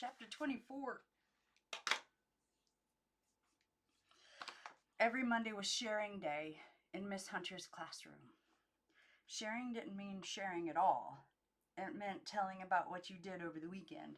Chapter 24. Every Monday was sharing day in Miss Hunter's classroom. Sharing didn't mean sharing at all. It meant telling about what you did over the weekend,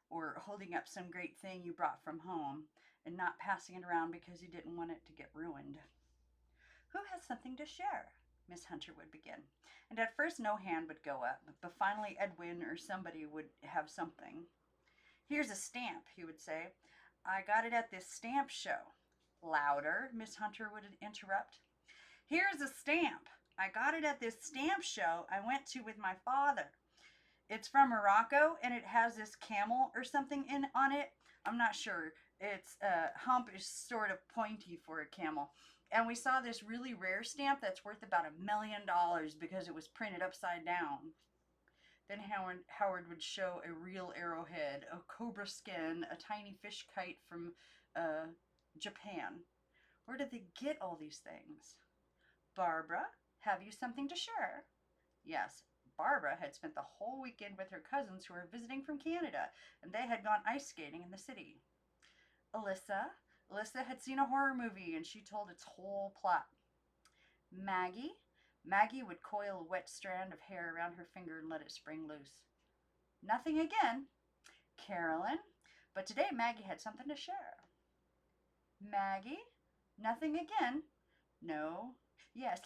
or holding up some great thing you brought from home, and not passing it around because you didn't want it to get ruined. Who has something to share? Miss Hunter would begin. And at first no hand would go up, but finally Edwin or somebody would have something. Here's a stamp, he would say. I got it at this stamp show. Louder, Miss Hunter would interrupt. Here's a stamp. I got it at this stamp show I went to with my father. It's from Morocco, and it has this camel or something on it. I'm not sure. Its hump is sort of pointy for a camel. And we saw this really rare stamp that's worth about $1 million because it was printed upside down. Then Howard would show a real arrowhead, a cobra skin, a tiny fish kite from Japan. Where did they get all these things? Barbara, have you something to share? Yes, Barbara had spent the whole weekend with her cousins who were visiting from Canada, and they had gone ice skating in the city. Alyssa had seen a horror movie, and she told its whole plot. Maggie would coil a wet strand of hair around her finger and let it spring loose. Nothing again. Carolyn, but today Maggie had something to share. Maggie, nothing again. No. Yes,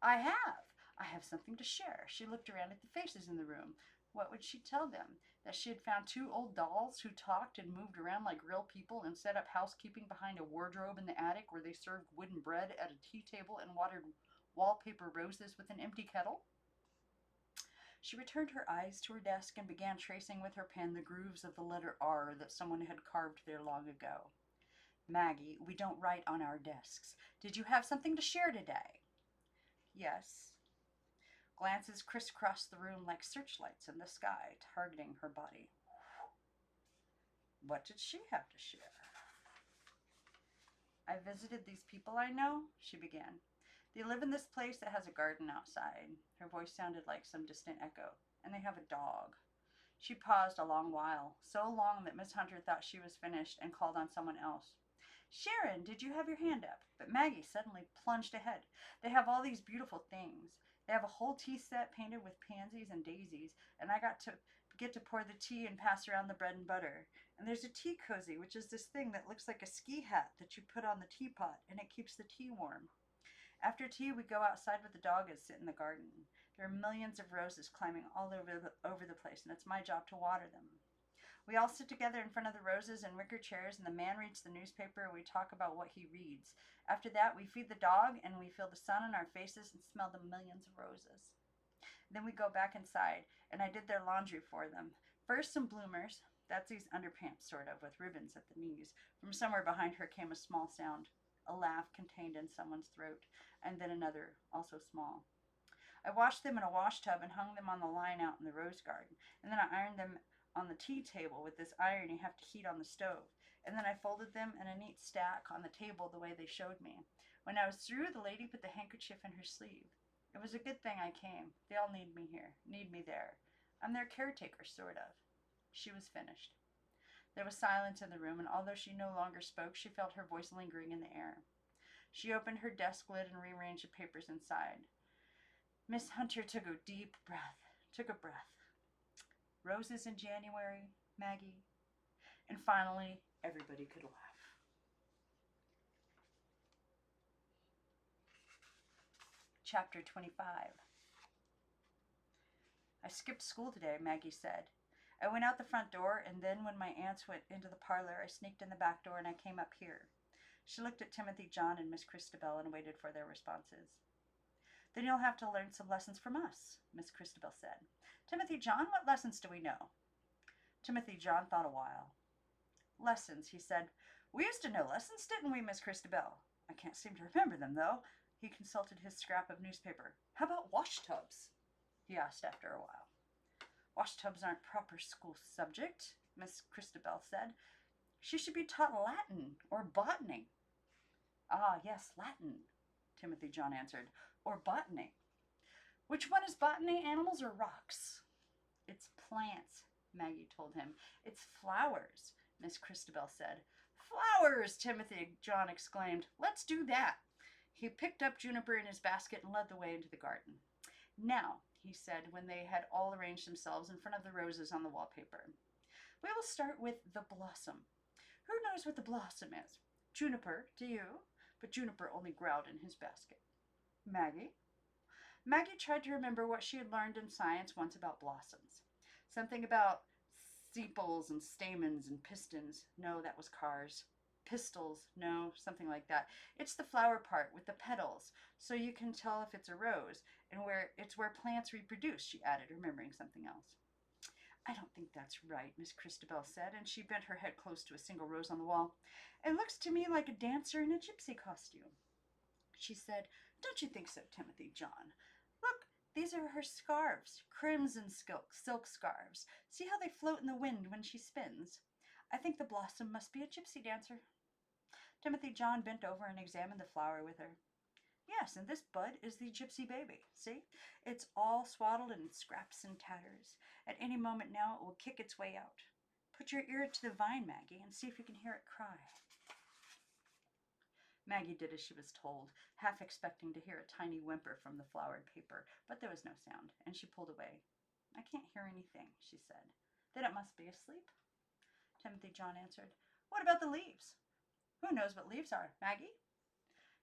I have something to share. She looked around at the faces in the room. What would she tell them? That she had found 2 old dolls who talked and moved around like real people and set up housekeeping behind a wardrobe in the attic where they served wooden bread at a tea table and watered wallpaper roses with an empty kettle? She returned her eyes to her desk and began tracing with her pen the grooves of the letter R that someone had carved there long ago. Maggie, we don't write on our desks. Did you have something to share today? Yes. Glances crisscrossed the room like searchlights in the sky, targeting her body. What did she have to share? I visited these people I know, she began. They live in this place that has a garden outside. Her voice sounded like some distant echo. And they have a dog. She paused a long while, so long that Miss Hunter thought she was finished and called on someone else. Sharon, did you have your hand up? But Maggie suddenly plunged ahead. They have all these beautiful things. They have a whole tea set painted with pansies and daisies, and I get to pour the tea and pass around the bread and butter. And there's a tea cozy, which is this thing that looks like a ski hat that you put on the teapot, and it keeps the tea warm. After tea, we go outside with the dog and sit in the garden. There are millions of roses climbing all over the place, and it's my job to water them. We all sit together in front of the roses in wicker chairs, and the man reads the newspaper, and we talk about what he reads. After that, we feed the dog, and we feel the sun on our faces and smell the millions of roses. Then we go back inside, and I did their laundry for them. First, some bloomers. That's these underpants, sort of, with ribbons at the knees. From somewhere behind her came a small sound, a laugh contained in someone's throat, and then another, also small. I washed them in a wash tub and hung them on the line out in the rose garden, and then I ironed them on the tea table with this iron you have to heat on the stove. And then I folded them in a neat stack on the table the way they showed me. When I was through, the lady put the handkerchief in her sleeve. It was a good thing I came. They all need me here, need me there. I'm their caretaker, sort of. She was finished. There was silence in the room, and although she no longer spoke, she felt her voice lingering in the air. She opened her desk lid and rearranged the papers inside. Miss Hunter took a deep breath. Roses in January, Maggie. And finally, everybody could laugh. Chapter 25. I skipped school today, Maggie said. I went out the front door, and then when my aunts went into the parlor, I sneaked in the back door and I came up here. She looked at Timothy John and Miss Christabel and waited for their responses. Then you'll have to learn some lessons from us, Miss Christabel said. Timothy John, what lessons do we know? Timothy John thought a while. Lessons, he said. We used to know lessons, didn't we, Miss Christabel? I can't seem to remember them, though. He consulted his scrap of newspaper. How about wash tubs? He asked after a while. Wash tubs aren't proper school subject, Miss Christabel said. She should be taught Latin or botany. Ah, yes, Latin, Timothy John answered, or botany. Which one is botany, animals or rocks? It's plants, Maggie told him. It's flowers, Miss Christabel said. Flowers, Timothy John exclaimed. Let's do that. He picked up Juniper in his basket and led the way into the garden. Now, he said when they had all arranged themselves in front of the roses on the wallpaper, we will start with the blossom. Who knows what the blossom is? Juniper, do you? But Juniper only growled in his basket. Maggie? Maggie tried to remember what she had learned in science once about blossoms. Something about sepals and stamens and pistons. No, that was cars. Pistils. No, something like that. It's the flower part with the petals, so you can tell if it's a rose, and where plants reproduce, she added, remembering something else. I don't think that's right, Miss Christabel said, and she bent her head close to a single rose on the wall. It looks to me like a dancer in a gypsy costume. She said, Don't you think so, Timothy John? Look, these are her scarves, crimson silk scarves. See how they float in the wind when she spins? I think the blossom must be a gypsy dancer. Timothy John bent over and examined the flower with her. Yes, and this bud is the gypsy baby. See? It's all swaddled in scraps and tatters. At any moment now it will kick its way out. Put your ear to the vine, Maggie, and see if you can hear it cry. Maggie did as she was told, half expecting to hear a tiny whimper from the flowered paper, but there was no sound, and she pulled away. I can't hear anything, she said. Then it must be asleep. Timothy John answered. What about the leaves? Who knows what leaves are, Maggie?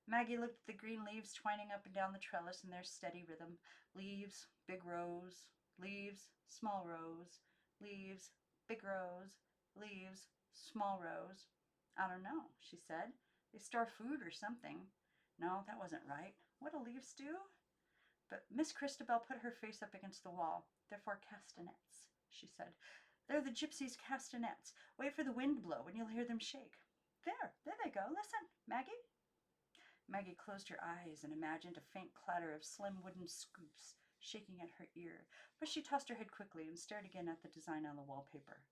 Maggie looked at the green leaves twining up and down the trellis in their steady rhythm. Leaves, big rows, leaves, small rows, leaves, big rows, leaves, small rows. I don't know, she said. They store food or something. No, that wasn't right. What do leaves do? But Miss Christabel put her face up against the wall. They're for castanets, she said. They're the gypsies' castanets. Wait for the wind to blow and you'll hear them shake. There they go. Listen, Maggie. Maggie closed her eyes and imagined a faint clatter of slim wooden scoops shaking at her ear, but she tossed her head quickly and stared again at the design on the wallpaper.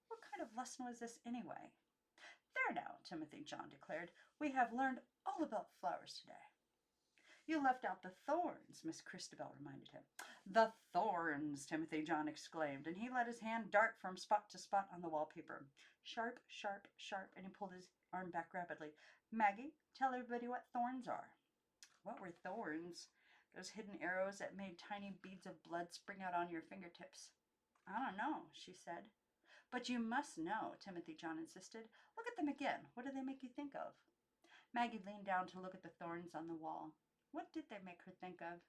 What kind of lesson was this anyway? There now, Timothy John declared. We have learned all about flowers today. You left out the thorns, Miss Christabel reminded him. The thorns, Timothy John exclaimed, and he let his hand dart from spot to spot on the wallpaper. Sharp, sharp, sharp, and he pulled his arm back rapidly. Maggie, tell everybody what thorns are. What were thorns? Those hidden arrows that made tiny beads of blood spring out on your fingertips. I don't know, she said. But you must know, Timothy John insisted. Look at them again. What do they make you think of? Maggie leaned down to look at the thorns on the wall. What did they make her think of?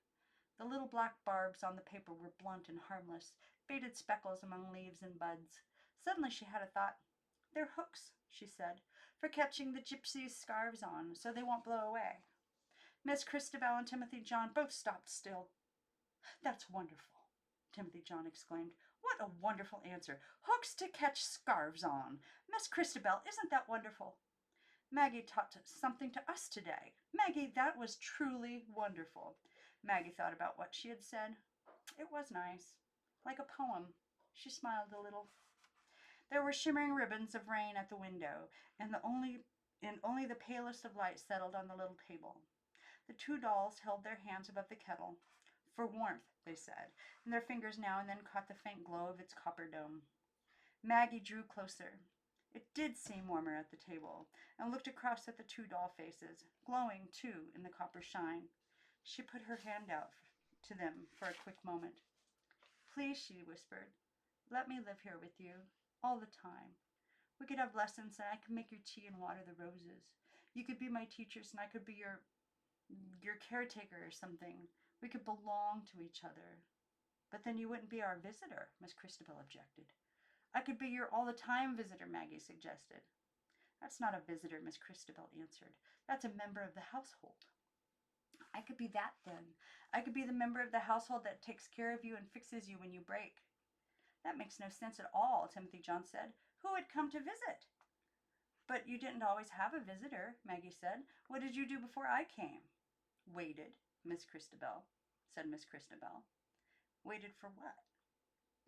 The little black barbs on the paper were blunt and harmless, beaded speckles among leaves and buds. Suddenly she had a thought. They're hooks, she said, for catching the gypsies' scarves on, so they won't blow away. Miss Christabel and Timothy John both stopped still. That's wonderful, Timothy John exclaimed. What a wonderful answer. Hooks to catch scarves on. Miss Christabel, isn't that wonderful? Maggie taught something to us today. Maggie, that was truly wonderful. Maggie thought about what she had said. It was nice, like a poem. She smiled a little. There were shimmering ribbons of rain at the window, and only the palest of light settled on the little table. The two dolls held their hands above the kettle. For warmth, they said, and their fingers now and then caught the faint glow of its copper dome. Maggie drew closer. It did seem warmer at the table, and looked across at the two doll faces, glowing, too, in the copper shine. She put her hand out to them for a quick moment. Please, she whispered, let me live here with you, all the time. We could have lessons, and I could make your tea and water the roses. You could be my teachers, and I could be your caretaker or something. We could belong to each other. But then you wouldn't be our visitor, Miss Christabel objected. I could be your all-the-time visitor, Maggie suggested. That's not a visitor, Miss Christabel answered. That's a member of the household. I could be that then. I could be the member of the household that takes care of you and fixes you when you break. That makes no sense at all, Timothy John said. Who would come to visit? But you didn't always have a visitor, Maggie said. What did you do before I came? Waited, Miss Christabel, said Miss Christabel. Waited for what?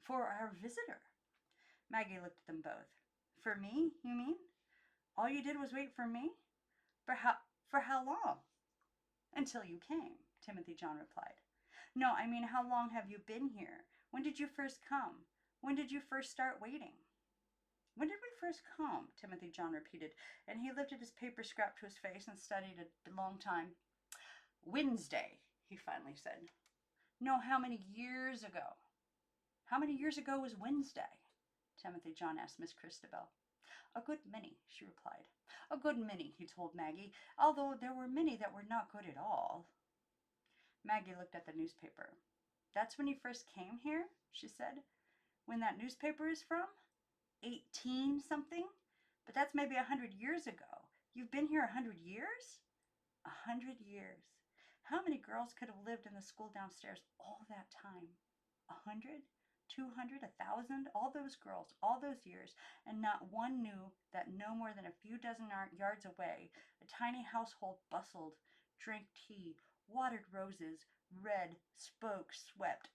For our visitor. Maggie looked at them both. For me, you mean? All you did was wait for me? For how long? Until you came, Timothy John replied. No, I mean, how long have you been here? When did you first come? When did you first start waiting? When did we first come? Timothy John repeated, and he lifted his paper scrap to his face and studied a long time. Wednesday, he finally said. No, how many years ago? How many years ago was Wednesday? Timothy John asked Miss Christabel. A good many, she replied. A good many, he told Maggie, although there were many that were not good at all. Maggie looked at the newspaper. That's when you first came here, she said. When that newspaper is from? 18 something? But that's maybe 100 years ago. You've been here 100 years? 100 years. How many girls could have lived in the school downstairs all that time? 100? 200? 1,000? All those girls, all those years, and not one knew that no more than a few dozen yards away, a tiny household bustled, drank tea, watered roses, read, spoke, swept,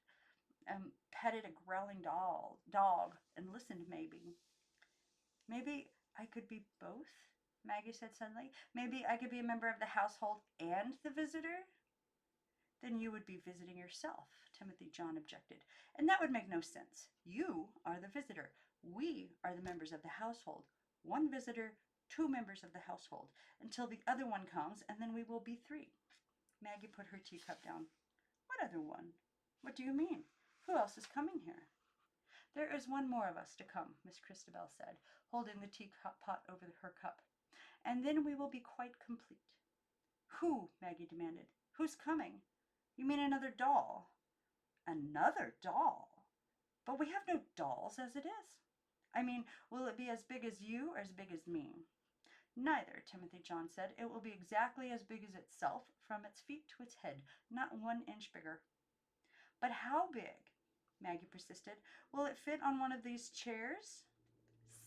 petted a growling dog, and listened maybe. Maybe I could be both, Maggie said suddenly. Maybe I could be a member of the household and the visitor? Then you would be visiting yourself, Timothy John objected. And that would make no sense. You are the visitor. We are the members of the household. One visitor, two members of the household, until the other one comes, and then we will be three. Maggie put her teacup down. What other one? What do you mean? Who else is coming here? There is one more of us to come, Miss Christabel said, holding the teapot over her cup. And then we will be quite complete. Who? Maggie demanded. Who's coming? You mean another doll? Another doll? But we have no dolls as it is. I mean, will it be as big as you or as big as me? Neither, Timothy John said. It will be exactly as big as itself, from its feet to its head, not 1 inch bigger. But how big? Maggie persisted. Will it fit on one of these chairs?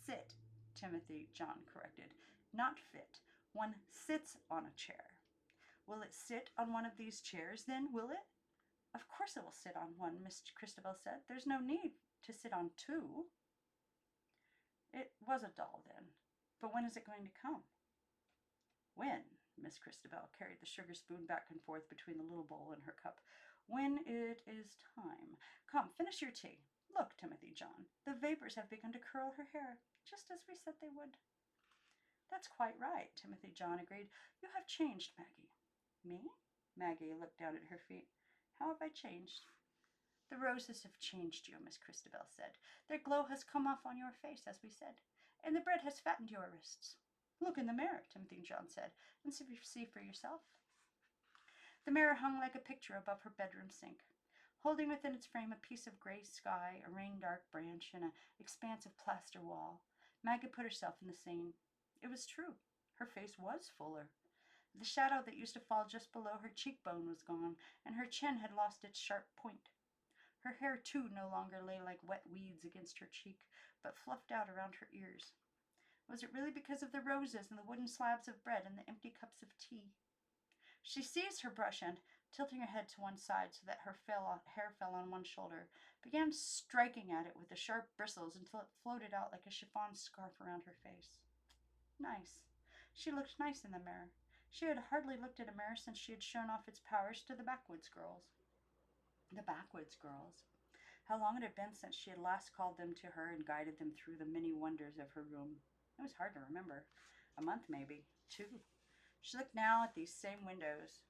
Sit, Timothy John corrected. Not fit. One sits on a chair. Will it sit on one of these chairs then, will it? Of course it will sit on one, Miss Christabel said. There's no need to sit on two. It was a doll then. But when is it going to come? When? Miss Christabel carried the sugar spoon back and forth between the little bowl and her cup. When it is time. Come, finish your tea. Look, Timothy John, the vapors have begun to curl her hair, just as we said they would. That's quite right, Timothy John agreed. You have changed, Maggie. Me? Maggie looked down at her feet. How have I changed? The roses have changed you, Miss Christabel said. Their glow has come off on your face, as we said, and the bread has fattened your wrists. Look in the mirror, Timothy John said, and see for yourself. The mirror hung like a picture above her bedroom sink, holding within its frame a piece of gray sky, a rain-dark branch, and an expanse of plaster wall. Maggie put herself in the scene. It was true. Her face was fuller. The shadow that used to fall just below her cheekbone was gone, and her chin had lost its sharp point. Her hair, too, no longer lay like wet weeds against her cheek, but fluffed out around her ears. Was it really because of the roses and the wooden slabs of bread and the empty cups of tea? She seized her brush and, tilting her head to one side so that her hair fell on one shoulder, began striking at it with the sharp bristles until it floated out like a chiffon scarf around her face. Nice. She looked nice in the mirror. She had hardly looked at a mirror since she had shown off its powers to the backwoods girls. The backwoods girls. How long it had been since she had last called them to her and guided them through the many wonders of her room. It was hard to remember. A month, maybe. 2. She looked now at these same windows.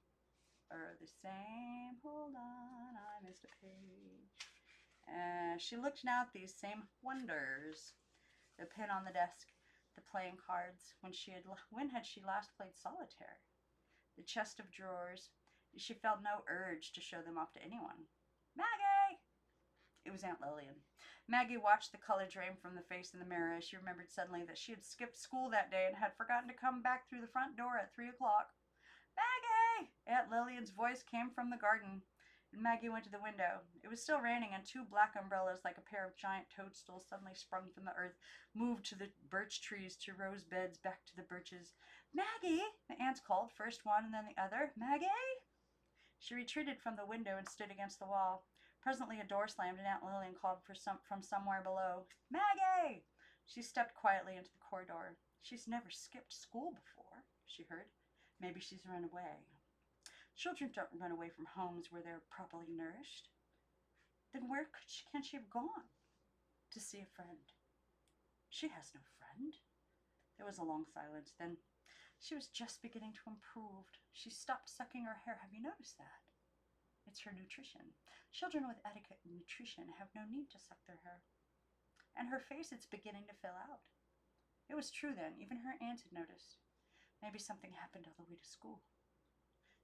Hold on, I missed a page. She looked now at these same wonders. The pen on the desk, the playing cards. When had she last played solitaire? The chest of drawers. She felt no urge to show them off to anyone. Maggie! It was Aunt Lillian. Maggie watched the color drain from the face in the mirror as she remembered suddenly that she had skipped school that day and had forgotten to come back through the front door at 3 o'clock. Maggie! Aunt Lillian's voice came from the garden, and Maggie went to the window. It was still raining, and 2 black umbrellas, like a pair of giant toadstools suddenly sprung from the earth, moved to the birch trees, to rose beds, back to the birches. Maggie! The aunts called, first one and then the other. Maggie! She retreated from the window and stood against the wall. Presently a door slammed, and Aunt Lillian called from somewhere below. Maggie! She stepped quietly into the corridor. She's never skipped school before, she heard. Maybe she's run away. Children don't run away from homes where they're properly nourished. Then where can she have gone? To see a friend. She has no friend. There was a long silence. Then she was just beginning to improve. She stopped sucking her hair. Have you noticed that? It's her nutrition. Children with adequate nutrition have no need to suck their hair. And her face, it's beginning to fill out. It was true then. Even her aunt had noticed. Maybe something happened on the way to school.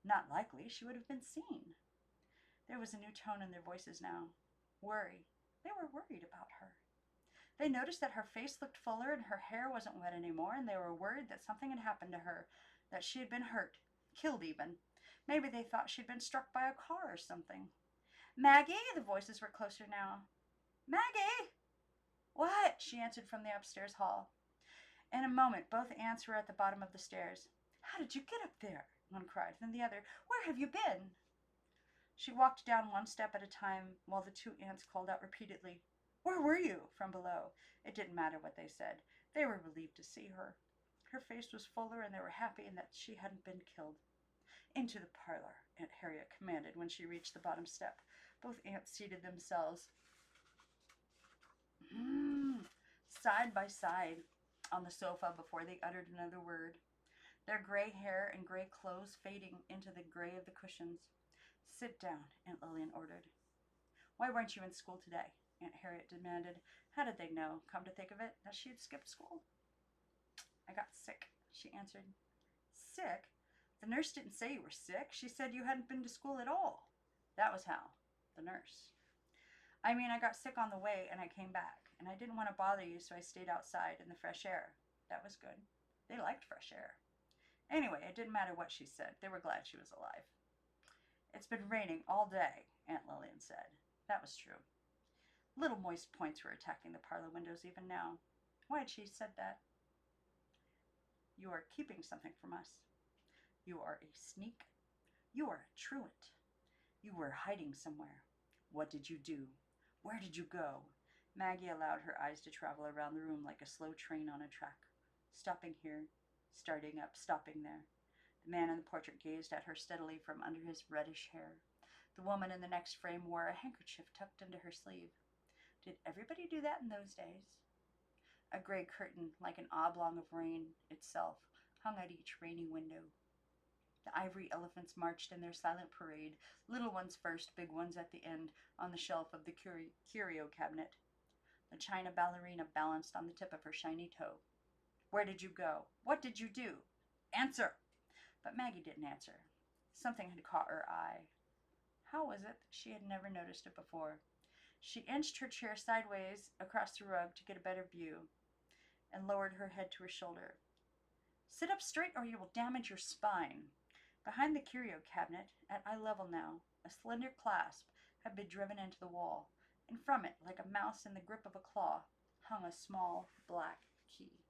Not likely. She would have been seen. There was a new tone in their voices now. Worry. They were worried about her. They noticed that her face looked fuller and her hair wasn't wet anymore, and they were worried that something had happened to her, that she had been hurt, killed even. Maybe they thought she'd been struck by a car or something. Maggie? The voices were closer now. Maggie! What? She answered from the upstairs hall. In a moment, both aunts were at the bottom of the stairs. How did you get up there? One cried. Then the other, where have you been? She walked down one step at a time while the two aunts called out repeatedly, Where were you? From below. It didn't matter what they said. They were relieved to see her. Her face was fuller, and they were happy in that she hadn't been killed. Into the parlor, Aunt Harriet commanded when she reached the bottom step. Both aunts seated themselves side by side on the sofa before they uttered another word, their gray hair and gray clothes fading into the gray of the cushions. Sit down, Aunt Lillian ordered. Why weren't you in school today? Aunt Harriet demanded. How did they know, come to think of it, that she had skipped school? I got sick, she answered. Sick? The nurse didn't say you were sick. She said you hadn't been to school at all. That was how. The nurse. I mean, I got sick on the way and I came back, and I didn't want to bother you, so I stayed outside in the fresh air. That was good. They liked fresh air. Anyway, it didn't matter what she said. They were glad she was alive. It's been raining all day, Aunt Lillian said. That was true. Little moist points were attacking the parlor windows even now. Why had she said that? You are keeping something from us. You are a sneak. You are a truant. You were hiding somewhere. What did you do? Where did you go? Maggie allowed her eyes to travel around the room like a slow train on a track, stopping here, starting up, stopping there. The man in the portrait gazed at her steadily from under his reddish hair. The woman in the next frame wore a handkerchief tucked into her sleeve. Did everybody do that in those days? A gray curtain, like an oblong of rain itself, hung at each rainy window. The ivory elephants marched in their silent parade, little ones first, big ones at the end, on the shelf of the curio cabinet. The china ballerina balanced on the tip of her shiny toe. Where did you go? What did you do? Answer! But Maggie didn't answer. Something had caught her eye. How was it that she had never noticed it before? She inched her chair sideways across the rug to get a better view, and lowered her head to her shoulder. Sit up straight or you will damage your spine. Behind the curio cabinet, at eye level now, a slender clasp had been driven into the wall, and from it, like a mouse in the grip of a claw, hung a small black key.